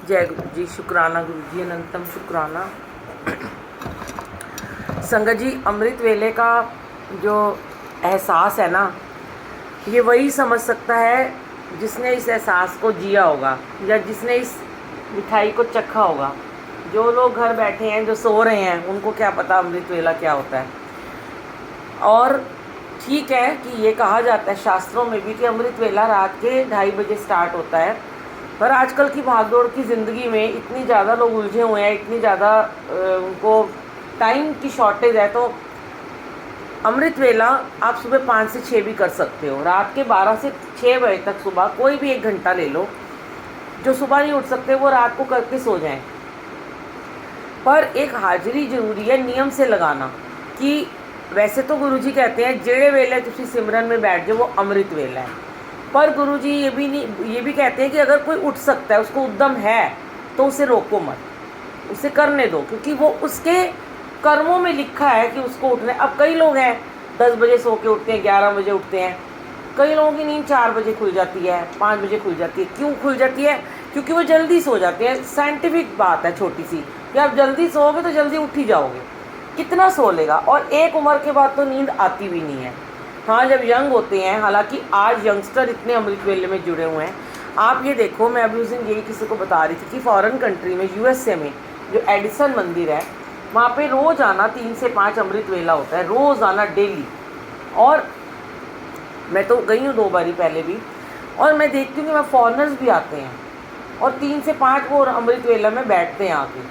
जय गुरु जी, शुक्राना गुरु जी, अनंतम शुक्राना। संगत जी, अमृत वेले का जो एहसास है ना, ये वही समझ सकता है जिसने इस एहसास को जिया होगा या जिसने इस मिठाई को चखा होगा। जो लोग घर बैठे हैं, जो सो रहे हैं, उनको क्या पता अमृत वेला क्या होता है। और ठीक है कि ये कहा जाता है शास्त्रों में भी कि अमृत वेला रात के 2:30 बजे स्टार्ट होता है, पर आजकल की भागदौड़ की ज़िंदगी में इतनी ज़्यादा लोग उलझे हुए हैं, इतनी ज़्यादा उनको टाइम की शॉर्टेज है, तो अमृत वेला आप सुबह 5 से 6 भी कर सकते हो। रात के 12 से 6 बजे तक सुबह कोई भी 1 घंटा ले लो। जो सुबह नहीं उठ सकते वो रात को करके सो जाएं। पर एक हाजिरी ज़रूरी है नियम से लगाना। कि वैसे तो गुरुजी कहते हैं जेड़े वेले तुसी सिमरन में बैठ जाओ वो अमृत वेला है, पर गुरुजी ये भी कहते हैं कि अगर कोई उठ सकता है, उसको उद्यम है, तो उसे रोको मत, उसे करने दो, क्योंकि वो उसके कर्मों में लिखा है कि उसको उठना है। अब कई लोग हैं 10 बजे सो के उठते हैं, 11 बजे उठते हैं। कई लोगों की नींद 4 बजे खुल जाती है, 5 बजे खुल जाती है। क्यों खुल जाती है? क्योंकि वो जल्दी सो जाते हैं। साइंटिफिक बात है छोटी सी कि आप जल्दी सोओगे तो जल्दी उठ ही जाओगे। कितना सो लेगा? और एक उम्र के बाद तो नींद आती भी नहीं है। हाँ, जब यंग होते हैं, हालांकि आज यंगस्टर इतने अमृत वेले में जुड़े हुए हैं। आप ये देखो, मैं अभी उस दिन यही किसी को बता रही थी कि फॉरेन कंट्री में, यूएसए में जो एडिसन मंदिर है, वहाँ पे रोज़ाना 3 से 5 अमृत वेला होता है, रोज़ाना डेली। और मैं तो गई हूँ 2 बारी पहले भी, और मैं देखती हूँ कि मैं फॉरेनर्स भी आते हैं और 3 से 5 वो अमृत वेला में बैठते हैं आके।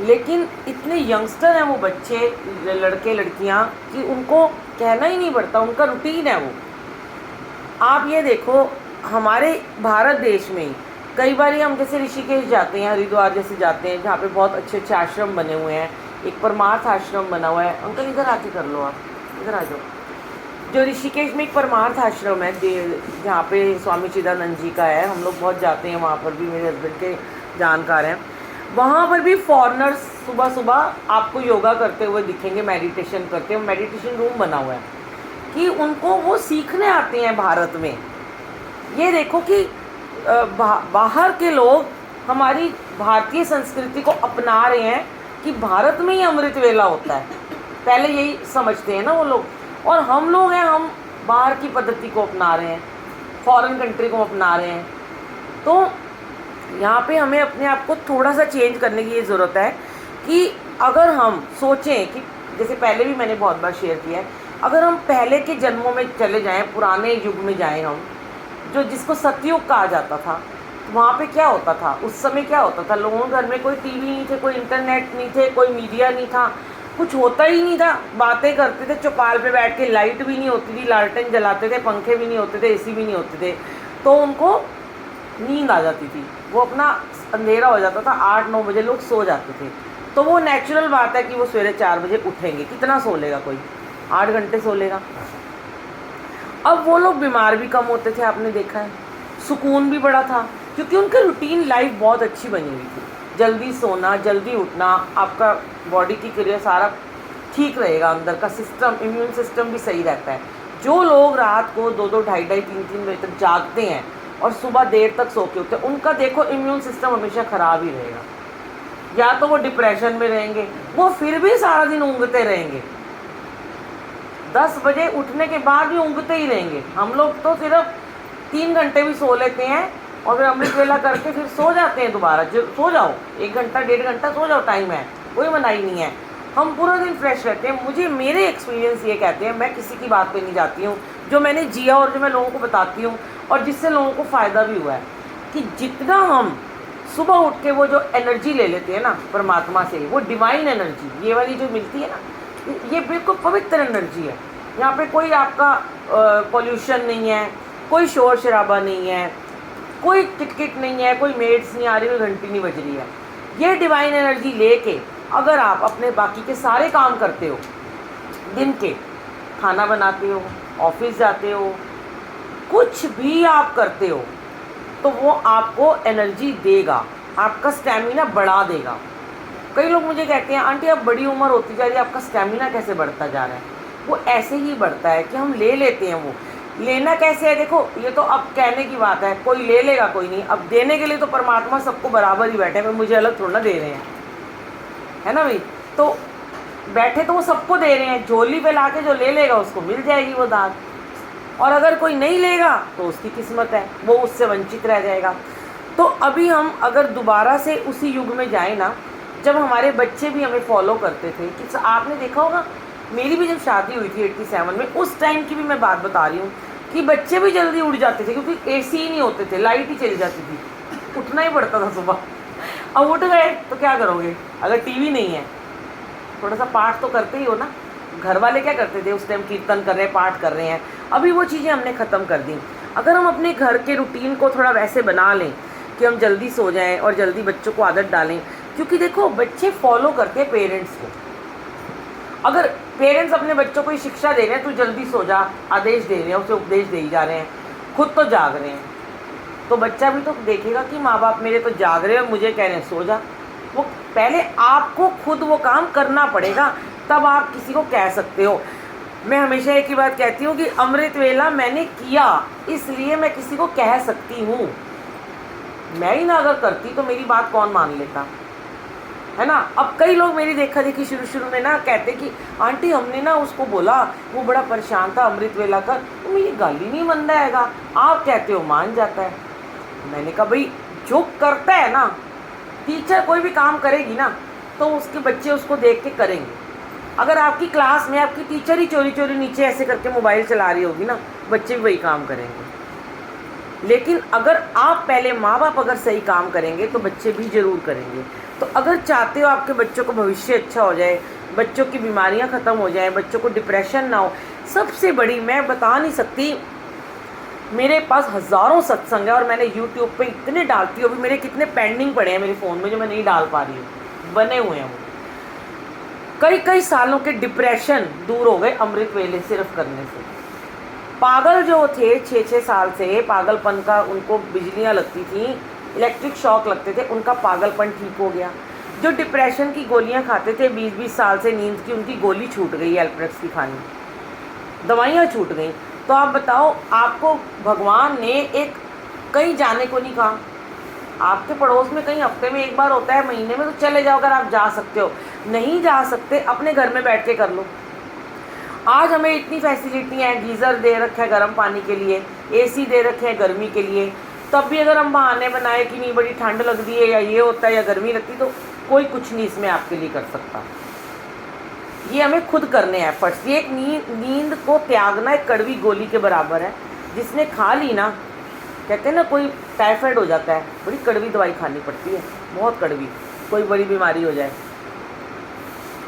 लेकिन इतने यंगस्टर हैं वो बच्चे, लड़के लड़कियां, कि उनको कहना ही नहीं पड़ता, उनका रूटीन है वो। आप ये देखो, हमारे भारत देश में ही कई बार हम जैसे ऋषिकेश जाते हैं, हरिद्वार जैसे जाते हैं, जहाँ पे बहुत अच्छे अच्छे आश्रम बने हुए हैं। एक परमार्थ आश्रम बना हुआ है। अंकल इधर आके कर लो, आप इधर आ जाओ। जो ऋषिकेश में एक परमार्थ आश्रम है जहाँ पे स्वामी चिदानंद जी का है, हम लोग बहुत जाते हैं वहाँ पर भी, मेरे हस्बैंड के जानकार हैं। वहाँ पर भी फॉरेनर्स सुबह सुबह आपको योगा करते हुए दिखेंगे, मेडिटेशन करते हुए। मेडिटेशन रूम बना हुआ है कि उनको वो सीखने आते हैं भारत में। ये देखो कि बाहर के लोग हमारी भारतीय संस्कृति को अपना रहे हैं कि भारत में ही अमृत वेला होता है। पहले यही समझते हैं ना वो लोग, और हम लोग हैं, हम बाहर की पद्धति को अपना रहे हैं, फॉरेन कंट्री को अपना रहे हैं। तो यहाँ पे हमें अपने आप को थोड़ा सा चेंज करने की ये ज़रूरत है कि अगर हम सोचें कि जैसे पहले भी मैंने बहुत बार शेयर किया है, अगर हम पहले के जन्मों में चले जाएं, पुराने युग में जाएं, हम जो जिसको सतयुग कहा जाता था, तो वहाँ पे क्या होता था? उस समय क्या होता था? लोगों के घर में कोई टीवी नहीं थे, कोई इंटरनेट नहीं थे, कोई मीडिया नहीं था, कुछ होता ही नहीं था। बातें करते थे चौपाल पे बैठ के, लाइट भी नहीं होती थी, लालटेन जलाते थे, पंखे भी नहीं होते थे, एसी भी नहीं होते थे, तो उनको नींद आ जाती थी। वो अपना अंधेरा हो जाता था, 8-9 बजे लोग सो जाते थे। तो वो नेचुरल बात है कि वो सवेरे 4 बजे उठेंगे। कितना सो लेगा कोई? 8 घंटे सो लेगा। अब वो लोग बीमार भी कम होते थे, आपने देखा है। सुकून भी बड़ा था, क्योंकि उनकी रूटीन लाइफ बहुत अच्छी बनी हुई थी। जल्दी सोना, जल्दी उठना, आपका बॉडी की क्रिया सारा ठीक रहेगा, अंदर का सिस्टम, इम्यून सिस्टम भी सही रहता है। जो लोग रात को 2-2, 2:30, 3-3 बजे तक जागते हैं और सुबह देर तक सो के उठते हैं, उनका देखो इम्यून सिस्टम हमेशा ख़राब ही रहेगा। या तो वो डिप्रेशन में रहेंगे, वो फिर भी सारा दिन ऊँघते रहेंगे, 10 बजे उठने के बाद भी ऊँघते ही रहेंगे। हम लोग तो सिर्फ 3 घंटे भी सो लेते हैं और फिर अमृत वेला करके फिर सो जाते हैं दोबारा। जो सो जाओ, 1 घंटा 1.5 घंटा सो जाओ, टाइम है, कोई मनाही नहीं है। हम पूरा दिन फ्रेश रहते हैं। मुझे मेरे एक्सपीरियंस ये कहते हैं, मैं किसी की बात पे नहीं जाती हूँ, जो मैंने जिया और जो मैं लोगों को बताती हूँ और जिससे लोगों को फ़ायदा भी हुआ है, कि जितना हम सुबह उठ के वो जो एनर्जी ले लेते हैं ना परमात्मा से, वो डिवाइन एनर्जी ये वाली जो मिलती है ना, ये बिल्कुल पवित्र एनर्जी है। यहाँ पे कोई आपका पॉल्यूशन नहीं है, कोई शोर शराबा नहीं है, कोई किटकिट नहीं है, कोई मेड्स नहीं आ रही, कोई घंटी नहीं बज रही है। ये डिवाइन एनर्जी लेके अगर आप अपने बाकी के सारे काम करते हो, दिन के खाना बनाते हो, ऑफिस जाते हो, कुछ भी आप करते हो, तो वो आपको एनर्जी देगा, आपका स्टैमिना बढ़ा देगा। कई लोग मुझे कहते हैं, आंटी अब बड़ी उम्र होती जा रही है, आपका स्टैमिना कैसे बढ़ता जा रहा है? वो ऐसे ही बढ़ता है कि हम ले लेते हैं वो लेना कैसे है, देखो ये तो अब कहने की बात है, कोई ले लेगा कोई नहीं। अब देने के लिए तो परमात्मा सबको बराबर ही बैठे हैं, मुझे अलग थोड़ा ना दे रहे हैं, है ना भाई। तो बैठे तो वो सबको दे रहे हैं, झोली पे ला के जो ले लेगा उसको मिल जाएगी वो दाद, और अगर कोई नहीं लेगा तो उसकी किस्मत है, वो उससे वंचित रह जाएगा। तो अभी हम अगर दोबारा से उसी युग में जाएं ना, जब हमारे बच्चे भी हमें फॉलो करते थे, कि आपने देखा होगा मेरी भी जब शादी हुई थी 87 में, उस टाइम की भी मैं बात बता रही हूँ कि बच्चे भी जल्दी उठ जाते थे, क्योंकि एसी ही नहीं होते थे, लाइट ही चली जाती थी, उठना ही पड़ता था सुबह। अब उठ गए तो क्या करोगे, अगर टीवी नहीं है, थोड़ा सा पाठ तो करते ही हो ना। घर वाले क्या करते थे उस टाइम, कीर्तन कर रहे हैं, पाठ कर रहे हैं। अभी वो चीज़ें हमने ख़त्म कर दी। अगर हम अपने घर के रूटीन को थोड़ा वैसे बना लें कि हम जल्दी सो जाएं और जल्दी बच्चों को आदत डालें, क्योंकि देखो बच्चे फॉलो करते हैं पेरेंट्स को। अगर पेरेंट्स अपने बच्चों को ये शिक्षा दे रहे हैं, तू जल्दी सो जा, आदेश दे रहे हैं, उसे उपदेश दे ही जा रहे हैं, खुद तो जाग रहे हैं, तो बच्चा भी तो देखेगा कि माँ बाप मेरे तो जाग रहे हैं और मुझे कह रहे हैं सो जा। वो पहले आपको खुद वो काम करना पड़ेगा, तब आप किसी को कह सकते हो। मैं हमेशा एक ही बात कहती हूँ कि अमृत वेला मैंने किया इसलिए मैं किसी को कह सकती हूँ। मैं ही ना अगर करती तो मेरी बात कौन मान लेता, है ना। अब कई लोग मेरी देखा देखी शुरू में ना कहते कि आंटी हमने ना उसको बोला, वो बड़ा परेशान था अमृत वेला कर, तो मेरी गाल ही नहीं मन जाएगा, आप कहते हो मान जाता है। मैंने कहा भाई जो करता है ना, टीचर कोई भी काम करेगी ना तो उसके बच्चे उसको देख के करेंगे। अगर आपकी क्लास में आपकी टीचर ही चोरी चोरी नीचे ऐसे करके मोबाइल चला रही होगी ना, बच्चे भी वही काम करेंगे। लेकिन अगर आप पहले माँ बाप अगर सही काम करेंगे तो बच्चे भी ज़रूर करेंगे। तो अगर चाहते हो आपके बच्चों का भविष्य अच्छा हो जाए, बच्चों की बीमारियाँ ख़त्म हो जाए, बच्चों को डिप्रेशन ना हो, सबसे बड़ी मैं बता नहीं सकती, मेरे पास हज़ारों सत्संग है और मैंने यूट्यूब पे इतने डालती हूँ। अभी मेरे कितने पेंडिंग पड़े हैं मेरे फ़ोन में जो मैं नहीं डाल पा रही हूँ, बने हुए हैं वो। कई सालों के डिप्रेशन दूर हो गए अमृत वेले सिर्फ करने से। पागल जो थे 6-6 साल से, पागलपन का उनको बिजलियाँ लगती थी, इलेक्ट्रिक शॉक लगते थे, उनका पागलपन ठीक हो गया। जो डिप्रेशन की गोलियाँ खाते थे 20-20 साल से नींद की, उनकी गोली छूट गई, एल्प्रेक्स की खानी, दवाइयाँ छूट गई। तो आप बताओ, आपको भगवान ने एक कहीं जाने को नहीं कहा, आपके पड़ोस में कहीं हफ्ते में एक बार होता है, महीने में, तो चले जाओ अगर आप जा सकते हो। नहीं जा सकते, अपने घर में बैठ के कर लो। आज हमें इतनी फैसिलिटी है, गीज़र दे रखा है गर्म पानी के लिए, एसी दे रखे हैं गर्मी के लिए, तब भी अगर हम बहाने बनाए कि नहीं बड़ी ठंड लगती है या ये होता है या गर्मी लगती, तो कोई कुछ नहीं इसमें आपके लिए कर सकता। ये हमें खुद करने हैं एफर्ट्स। ये एक नींद को त्यागना एक कड़वी गोली के बराबर है, जिसने खा ली ना, कहते हैं ना कोई टाइफाइड हो जाता है, बड़ी कड़वी दवाई खानी पड़ती है, बहुत कड़वी, कोई बड़ी बीमारी हो जाए।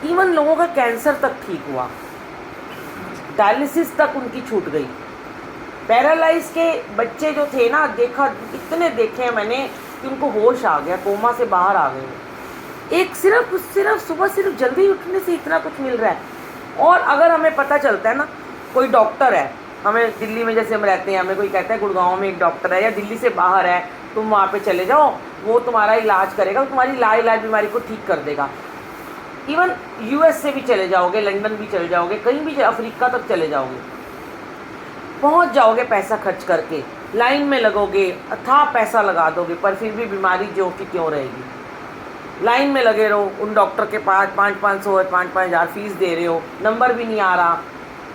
इवन लोगों का कैंसर तक ठीक हुआ, डायलिसिस तक उनकी छूट गई। पैरालाइज के बच्चे जो थे ना, देखा, इतने देखे हैं मैंने कि उनको होश आ गया, कोमा से बाहर आ गए। एक सिर्फ सुबह सिर्फ जल्दी उठने से इतना कुछ मिल रहा है। और अगर हमें पता चलता है ना, कोई डॉक्टर है, हमें दिल्ली में जैसे हम रहते हैं, हमें कोई कहता है गुड़गांव में एक डॉक्टर है या दिल्ली से बाहर है, तुम वहाँ पे चले जाओ, वो तुम्हारा इलाज करेगा, तुम्हारी लाइलाज बीमारी को ठीक कर देगा। इवन यूएस से भी चले जाओगे, लंदन भी चले जाओगे, कहीं भी अफ्रीका तक चले जाओगे, पहुंच जाओगे पैसा खर्च करके, लाइन में लगोगे, अथाह पैसा लगा दोगे, पर फिर भी बीमारी जो कि क्यों रहेगी। लाइन में लगे रहो उन डॉक्टर के पास, 500 5,000 फीस दे रहे हो, नंबर भी नहीं आ रहा।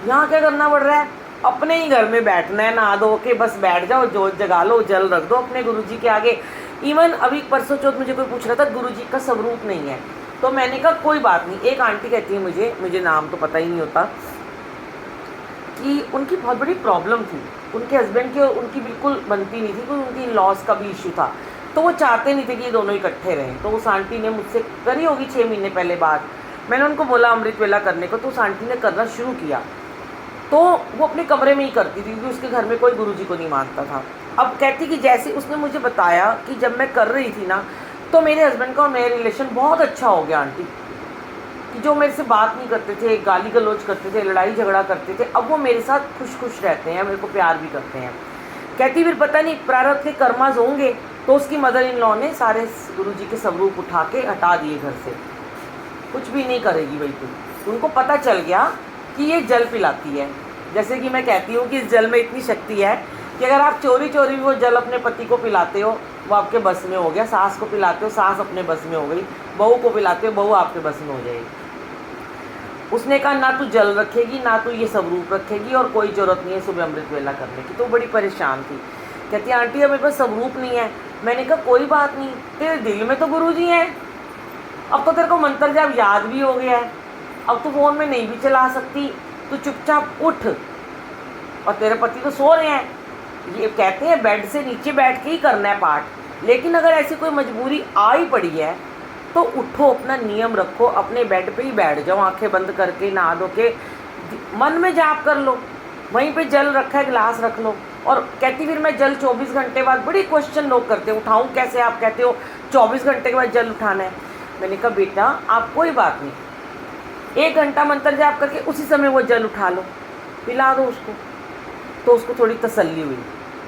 यहाँ क्या करना पड़ रहा है, अपने ही घर में बैठना है, नहा धो के बस बैठ जाओ, जोत जगा लो, जल रख दो अपने गुरुजी के आगे। इवन अभी परसों चौथ मुझे कोई पूछ रहा था गुरुजी का स्वरूप नहीं है, तो मैंने कहा कोई बात नहीं। एक आंटी कहती है मुझे नाम तो पता ही नहीं होता, कि उनकी बहुत बड़ी प्रॉब्लम थी, उनके हस्बैंड की और उनकी बिल्कुल बनती नहीं थी, क्योंकि उनकी लॉस का भी इशू था, तो वो चाहते नहीं थे कि ये दोनों इकट्ठे रहें। तो उस आंटी ने मुझसे करी होगी 6 महीने पहले बात, मैंने उनको बोला अमृत वेला करने को, तो उस आंटी ने करना शुरू किया। तो वो अपने कमरे में ही करती थी, क्योंकि उसके घर में कोई गुरुजी को नहीं मानता था। अब कहती कि जैसे उसने मुझे बताया कि जब मैं कर रही थी ना, तो मेरे हस्बैंड का और मेरा रिलेशन बहुत अच्छा हो गया आंटी, कि जो मेरे से बात नहीं करते थे, गाली गलौज करते थे, लड़ाई झगड़ा करते थे, अब वो मेरे साथ खुश रहते हैं, मेरे को प्यार भी करते हैं। कहती फिर पता नहीं प्रारब्ध के कर्माज होंगे, तो उसकी मदर इन लॉ ने सारे गुरुजी के स्वरूप उठा के हटा दिए घर से, कुछ भी नहीं करेगी भाई तुम। उनको पता चल गया कि ये जल पिलाती है, जैसे कि मैं कहती हूँ कि इस जल में इतनी शक्ति है कि अगर आप चोरी चोरी भी वो जल अपने पति को पिलाते हो, वो आपके बस में हो गया। सास को पिलाते हो, सास अपने बस में हो गई। बहू को पिलाते हो, बहू आपके बस में हो जाएगी। उसने कहा ना तू जल रखेगी, ना तू ये सब रूप रखेगी, और कोई ज़रूरत नहीं है सुबह अमृत वेला करने की। तो बड़ी परेशान थी, कहती आंटी अब मेरे पास सब रूप नहीं है। मैंने कहा कोई बात नहीं, तेरे दिल में तो गुरुजी हैं, अब तो तेरे को मंत्र जाप याद भी हो गया है, अब तो फ़ोन में नहीं भी चला सकती, तू चुपचाप उठ। और तेरे पति तो सो रहे हैं, ये कहते हैं बेड से नीचे बैठ के ही करना है पाठ, लेकिन अगर ऐसी कोई मजबूरी आ ही पड़ी है तो उठो, अपना नियम रखो, अपने बेड पे ही बैठ जाओ, आंखें बंद करके, नहा धो के मन में जाप कर लो, वहीं पे जल रखा है गिलास रख लो। और कहती फिर मैं जल 24 घंटे बाद, बड़ी क्वेश्चन लोग करते हैं, उठाऊँ कैसे, आप कहते हो 24 घंटे के बाद जल उठाना है। मैंने कहा बेटा आप कोई बात नहीं, 1 घंटा मंत्र जाप करके उसी समय वो जल उठा लो, पिला दो उसको। तो उसको थोड़ी तसल्ली हुई।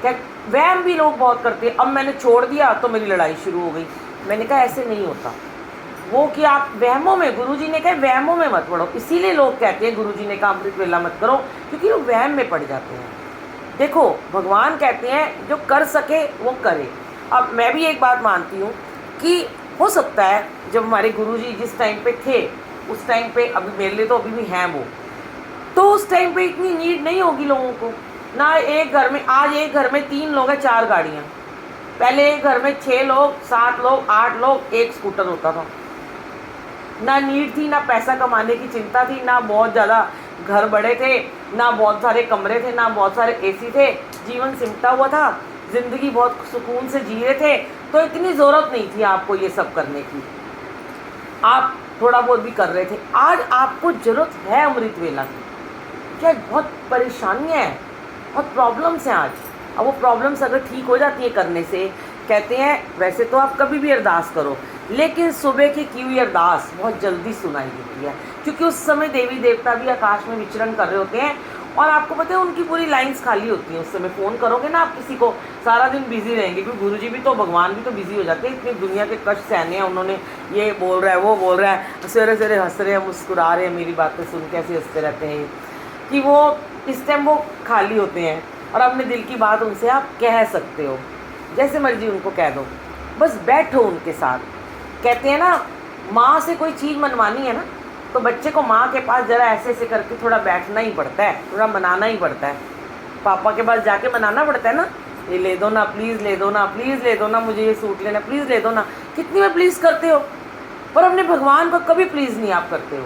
क्या वहम भी लोग बहुत करते हैं, अब मैंने छोड़ दिया तो मेरी लड़ाई शुरू हो गई। मैंने कहा ऐसे नहीं होता, वो कि आप वहमों में, गुरुजी ने कहा वहमों में मत पड़ो, इसीलिए लोग कहते हैं गुरुजी ने कहा अमृत वेला मत करो, क्योंकि लोग वहम में पड़ जाते हैं। देखो भगवान कहते हैं जो कर सके वो करे। अब मैं भी एक बात मानती हूँ कि हो सकता है जब हमारे गुरुजी जिस टाइम पे थे उस टाइम पे, अभी मेरे लिए तो अभी भी हैं वो, तो उस टाइम पे इतनी नीड नहीं होगी लोगों को ना। एक घर में, आज एक घर में 3 लोग हैं 4 गाड़ियाँ, पहले एक घर में 6 लोग 7 लोग 8 लोग 1 स्कूटर होता था। ना नीड थी, ना पैसा कमाने की चिंता थी, ना बहुत ज़्यादा घर बड़े थे, ना बहुत सारे कमरे थे, ना बहुत सारे एसी थे। जीवन सिमटा हुआ था, ज़िंदगी बहुत सुकून से जी रहे थे, तो इतनी ज़रूरत नहीं थी आपको ये सब करने की, आप थोड़ा बहुत भी कर रहे थे। आज आपको ज़रूरत है अमृत वेला की, क्या बहुत परेशानियाँ हैं, बहुत प्रॉब्लम्स हैं आज। अब वो प्रॉब्लम्स अगर ठीक हो जाती है करने से, कहते हैं वैसे तो आप कभी भी अरदास करो, लेकिन सुबह की की हुई अरदास बहुत जल्दी सुनाई देती है, क्योंकि उस समय देवी देवता भी आकाश में विचरण कर रहे होते हैं, और आपको पता है उनकी पूरी लाइंस खाली होती हैं। उस समय फ़ोन करोगे ना आप किसी को, सारा दिन बिजी रहेंगे, क्योंकि गुरुजी भी तो, भगवान भी तो बिजी हो जाते हैं, इतनी दुनिया के कष्ट सहने हैं उन्होंने, ये बोल रहा है वो बोल रहा है, सवेरे सवेरे हंस रहे हैं मुस्कुरा रहे हैं, मेरी बातें सुन के ऐसे हंसते रहते हैं कि वो इस टाइम वो खाली होते हैं। और अपने दिल की बात उनसे आप कह सकते हो, जैसे मर्जी उनको कह दो, बस बैठो उनके साथ। कहते हैं ना माँ से कोई चीज़ मनवानी है ना, तो बच्चे को माँ के पास ज़रा ऐसे ऐसे करके थोड़ा बैठना ही पड़ता है, थोड़ा मनाना ही पड़ता है। पापा के पास जाके मनाना पड़ता है ना, ये ले दो ना प्लीज़, ले दो ना प्लीज़, ले दो ना, मुझे ये सूट लेना प्लीज़, ले दो ना। कितनी बार प्लीज़ करते हो, पर अपने भगवान को कभी प्लीज़ नहीं आप करते हो।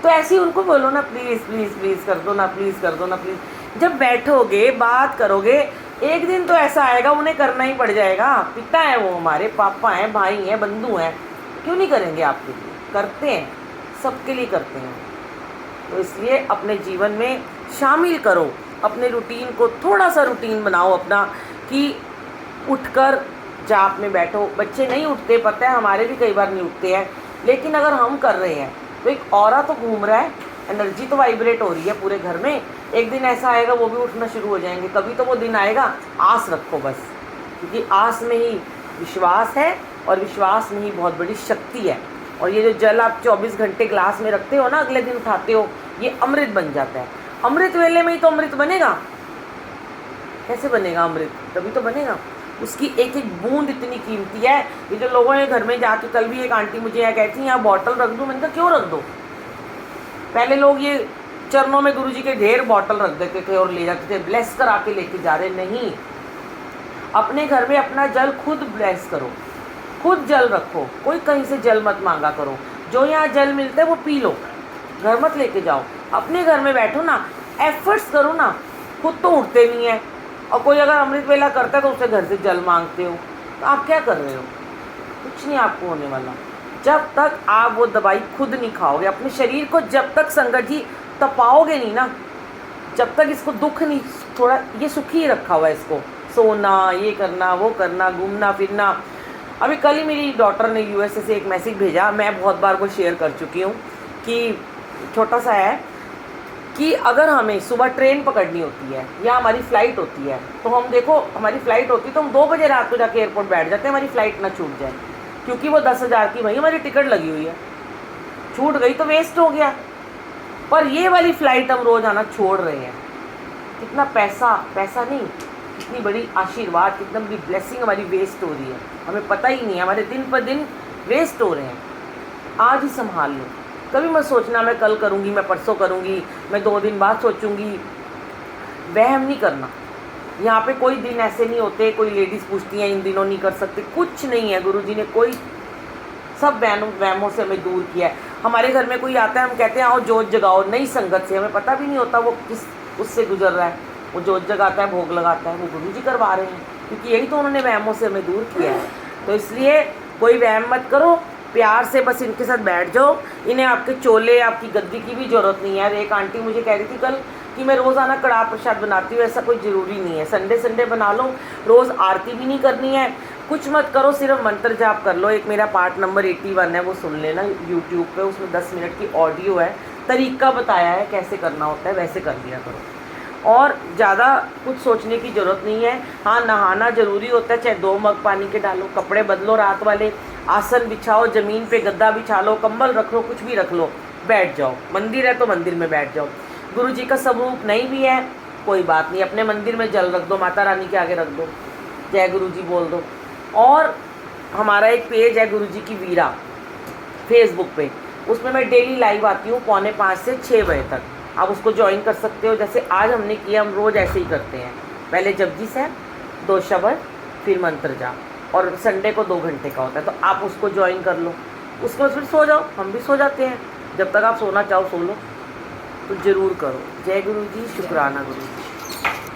तो ऐसे ही उनको बोलो ना प्लीज़ प्लीज़ प्लीज़ कर दो ना, प्लीज़ कर दो ना प्लीज़। जब बैठोगे बात करोगे, एक दिन तो ऐसा आएगा उन्हें करना ही पड़ जाएगा। पिता है वो, हमारे पापा हैं, भाई हैं, बंधु हैं, क्यों नहीं करेंगे आपके लिए? करते हैं, सबके लिए करते हैं। तो इसलिए अपने जीवन में शामिल करो, अपने रूटीन को थोड़ा सा रूटीन बनाओ अपना, कि उठकर जाप में बैठो। बच्चे नहीं उठते, पता है हमारे भी कई बार नहीं उठते हैं, लेकिन अगर हम कर रहे हैं तो एक ऑरा तो घूम रहा है, एनर्जी तो वाइब्रेट हो रही है पूरे घर में। एक दिन ऐसा आएगा वो भी उठना शुरू हो जाएंगे, कभी तो वो दिन आएगा। आस रखो बस, क्योंकि आस में ही विश्वास है, और विश्वास में ही बहुत बड़ी शक्ति है। और ये जो जल आप 24 घंटे ग्लास में रखते हो ना, अगले दिन उठाते हो, ये अमृत बन जाता है। अमृत वेले में ही तो अमृत बनेगा, कैसे बनेगा अमृत? तभी तो बनेगा, उसकी एक एक बूंद इतनी कीमती है। ये जो लोगों ने घर में जाके, कल भी एक आंटी मुझे यहाँ कहती हैं यहाँ बॉटल रख दूँ, मैंने कहा क्यों रख दो? पहले लोग ये चरणों में गुरुजी के ढेर बॉटल रख देते थे और ले जाते थे, ब्लेस करा के लेके जा रहे। नहीं, अपने घर में अपना जल खुद ब्लेस करो, खुद जल रखो, कोई कहीं से जल मत मांगा करो। जो यहाँ जल मिलता है वो पी लो, घर मत लेके जाओ। अपने घर में बैठो ना, एफर्ट्स करो ना, खुद तो उठते नहीं है, और कोई अगर अमृत वेला करता है तो उससे घर से जल मांगते हो, तो आप क्या कर रहे हो? कुछ नहीं आपको होने वाला। जब तक आप वो दवाई खुद नहीं खाओगे, अपने शरीर को जब तक संगत जी तपाओगे नहीं ना, जब तक इसको दुख नहीं, थोड़ा ये सुखी ही रखा हुआ है इसको, सोना, ये करना, वो करना, घूमना फिरना। अभी कल ही मेरी डॉटर ने यूएसए से एक मैसेज भेजा, मैं बहुत बार वो शेयर कर चुकी हूँ, कि छोटा सा है कि अगर हमें सुबह ट्रेन पकड़नी होती है या हमारी फ़्लाइट होती है, तो हम देखो हमारी फ़्लाइट होती है तो हम 2 बजे रात को जाके एयरपोर्ट बैठ जाते हैं, हमारी फ़्लाइट ना छूट जाए, क्योंकि वो 10,000 की भाई हमारी टिकट लगी हुई है, छूट गई तो वेस्ट हो गया। पर ये वाली फ़्लाइट हम रोज़ आना छोड़ रहे हैं। कितना पैसा, पैसा नहीं, कितनी बड़ी आशीर्वाद, कितना बड़ी ब्लेसिंग हमारी वेस्ट हो रही है, हमें पता ही नहीं है। हमारे दिन पर दिन वेस्ट हो रहे हैं। आज ही संभाल लो। कभी मत सोचना मैं कल करूँगी, मैं परसों करूँगी, मैं 2 दिन बाद सोचूँगी। वहम नहीं करना। यहाँ पे कोई दिन ऐसे नहीं होते कोई लेडीज़ पूछती हैं इन दिनों नहीं कर सकते, कुछ नहीं है। गुरुजी ने कोई सब वहमों से हमें दूर किया है। हमारे घर में कोई आता है, हम कहते हैं आओ जोत जगाओ नई संगत से, हमें पता भी नहीं होता वो किस उससे गुजर रहा है। वो जोत जगाता है, भोग लगाता है, वो गुरुजी करवा रहे हैं, क्योंकि यही तो उन्होंने वहमों से हमें दूर किया है। तो इसलिए कोई वहम मत करो, प्यार से बस इनके साथ बैठ जाओ। इन्हें आपके चोले, आपकी गद्दी की भी ज़रूरत नहीं है। एक आंटी मुझे कह रही थी कल कि मैं रोज़ाना कड़ाह प्रसाद बनाती हूँ, ऐसा कोई ज़रूरी नहीं है। संडे संडे बना लो, रोज़ आरती भी नहीं करनी है, कुछ मत करो, सिर्फ मंत्र जाप कर लो। एक मेरा पार्ट नंबर 81 है, वो सुन लेना यूट्यूब पे, उसमें 10 मिनट की ऑडियो है, तरीका बताया है कैसे करना होता है, वैसे कर लिया करो। और ज़्यादा कुछ सोचने की ज़रूरत नहीं है। हाँ, नहाना ज़रूरी होता है, चाहे 2 मग पानी के डालो, कपड़े बदलो रात वाले, आसन बिछाओ, ज़मीन पे गद्दा बिछा लो, कंबल रख लो, कुछ भी रख लो, बैठ जाओ। मंदिर है तो मंदिर में बैठ जाओ। गुरु जी का स्वरूप नहीं भी है कोई बात नहीं, अपने मंदिर में जल रख दो, माता रानी के आगे रख दो, जय गुरु जी बोल दो। और हमारा एक पेज है गुरु जी की वीरा फेसबुक पे, उसमें मैं डेली लाइव आती हूँ 4:45 से 6 बजे तक। आप उसको ज्वाइन कर सकते हो, जैसे आज हमने किया, हम रोज़ ऐसे ही करते हैं। पहले जपजी साहब, 2 शब्द, फिर मंत्र जाप, और संडे को 2 घंटे का होता है, तो आप उसको ज्वाइन कर लो। उसके बाद फिर सो जाओ, हम भी सो जाते हैं। जब तक आप सोना चाहो सो लो, तो ज़रूर करो। जय गुरु जी, शुक्राना गुरु जी।